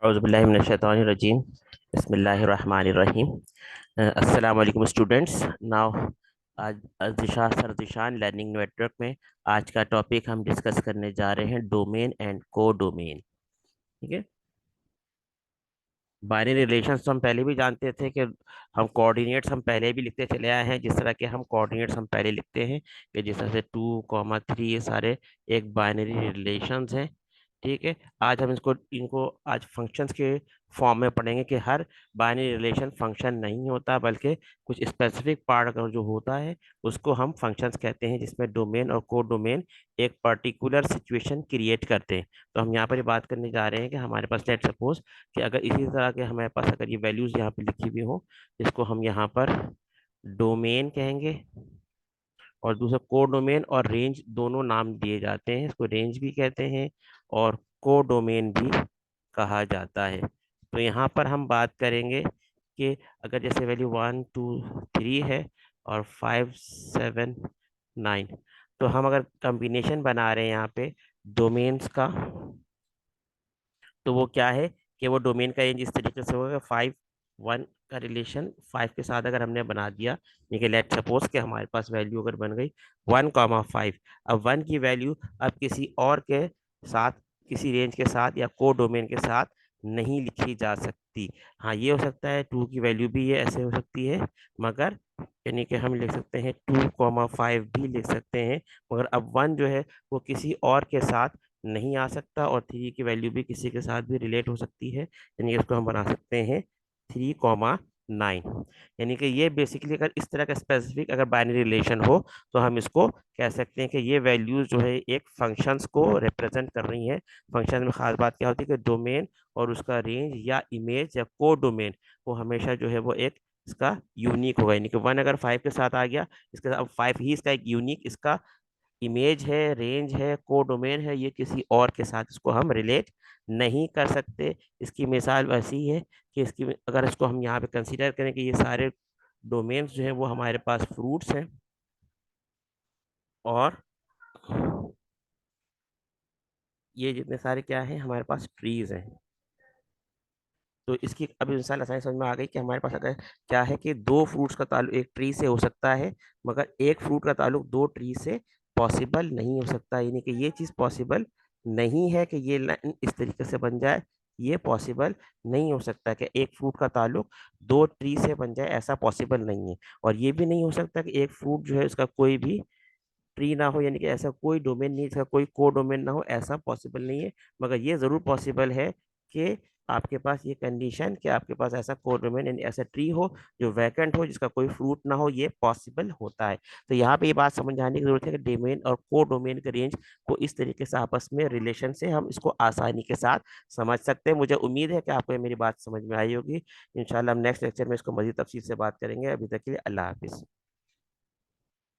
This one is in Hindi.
औज़ुबिल्लाहिमिनश्शैतानिर्रजीम बिस्मिल्लाहिर्रहमानिर्रहीम। अस्सलाम वालेकुम स्टूडेंट्स। नाउ आज ज़िशान लर्निंग नेटवर्क में आज का टॉपिक हम डिस्कस करने जा रहे हैं डोमेन एंड को डोमेन। ठीक है। बाइनरी रिलेशंस तो हम पहले भी जानते थे कि हम कोऑर्डिनेट्स हम पहले भी लिखते चले आए हैं। जिस तरह के हम कोऑर्डिनेट्स हम पहले लिखते हैं कि जिस तरह से 2, 3 ये सारे एक बाइनरी रिलेशंस हैं। ठीक है। आज हम इसको इनको आज फंक्शंस के फॉर्म में पढ़ेंगे कि हर बाइनरी रिलेशन फंक्शन नहीं होता, बल्कि कुछ स्पेसिफिक पार्ट अगर जो होता है उसको हम फंक्शंस कहते हैं, जिसमें डोमेन और को डोमेन एक पर्टिकुलर सिचुएशन क्रिएट करते हैं। तो हम यहाँ पर बात करने जा रहे हैं कि हमारे पास लेट सपोज कि अगर इसी तरह के हमारे पास अगर ये वैल्यूज यहाँ पे लिखी हुई हो, इसको हम यहाँ पर डोमेन कहेंगे, और दूसरा को डोमेन और रेंज दोनों नाम दिए जाते हैं। इसको रेंज भी कहते हैं और को डोमेन भी कहा जाता है। तो यहाँ पर हम बात करेंगे कि अगर जैसे वैल्यू 1, 2, 3 है और 5, 7, 9, तो हम अगर कॉम्बिनेशन बना रहे हैं यहाँ पे डोमेन्स का, तो वो क्या है कि वो डोमेन का रेंज इस तरीके से होगा। 5, 1 का रिलेशन 5 के साथ अगर हमने बना दिया, देखिए लेट सपोज कि हमारे पास वैल्यू अगर बन गई 1, 5। अब 1 की वैल्यू अब किसी और के साथ, किसी रेंज के साथ या को डोमेन के साथ नहीं लिखी जा सकती। हाँ, ये हो सकता है 2 की वैल्यू भी ये ऐसे हो सकती है, मगर यानी कि हम लिख सकते हैं 2, 5 भी लिख सकते हैं, मगर अब 1 जो है वो किसी और के साथ नहीं आ सकता, और 3 की वैल्यू भी किसी के साथ भी रिलेट हो सकती है। यानी कि इसको हम बना सकते हैं 3, 9। यानी कि ये बेसिकली अगर इस तरह का स्पेसिफिक अगर बाइनरी रिलेशन हो तो हम इसको कह सकते हैं कि ये वैल्यूज जो है एक फंक्शंस को रिप्रेजेंट कर रही हैं। फंक्शन में खास बात क्या होती है कि डोमेन और उसका रेंज या इमेज या को डोमेन वो हमेशा जो है वो एक इसका यूनिक होगा। यानी कि 1 अगर 5 के साथ आ गया, इसके साथ अब 5 ही इसका एक यूनिक इसका इमेज है, रेंज है, को डोमेन है, ये किसी और के साथ इसको हम रिलेट नहीं कर सकते। इसकी मिसाल वैसी है कि इसकी अगर इसको हम यहाँ पे कंसीडर करें कि ये सारे डोमेन्स जो हैं वो हमारे पास फ्रूट्स हैं, और ये जितने सारे क्या हैं हमारे पास ट्रीज हैं। तो इसकी अभी मिसाल आसानी समझ में आ गई कि हमारे पास अगर क्या है कि दो फ्रूट्स का ताल्लुक एक ट्री से हो सकता है, मगर एक फ्रूट का ताल्लुक दो ट्री से पॉसिबल नहीं हो सकता। यानी कि ये चीज़ पॉसिबल नहीं है कि ये लाइन इस तरीके से बन जाए। ये पॉसिबल नहीं हो सकता कि एक फ्रूट का ताल्लुक दो ट्री से बन जाए, ऐसा पॉसिबल नहीं है। और ये भी नहीं हो सकता कि एक फ्रूट जो है उसका कोई भी ट्री ना हो, यानी कि ऐसा कोई डोमेन नहीं, इसका कोई को डोमेन ना हो, ऐसा पॉसिबल नहीं है। मगर ये ज़रूर पॉसिबल है कि आपके पास ये कंडीशन कि आपके पास ऐसा को डोमेन यानी ऐसा ट्री हो जो वैकेंट हो, जिसका कोई फ्रूट ना हो, ये पॉसिबल होता है। तो यहाँ पे ये बात समझाने की जरूरत है कि डोमेन और को डोमेन के रेंज को इस तरीके से आपस में रिलेशन से हम इसको आसानी के साथ समझ सकते हैं। मुझे उम्मीद है कि आपको ये मेरी बात समझ में आई होगी। इंशाल्लाह हम नेक्स्ट लेक्चर में इसको मजीद तफसील से बात करेंगे। अभी तक के लिए अल्लाह हाफिज़।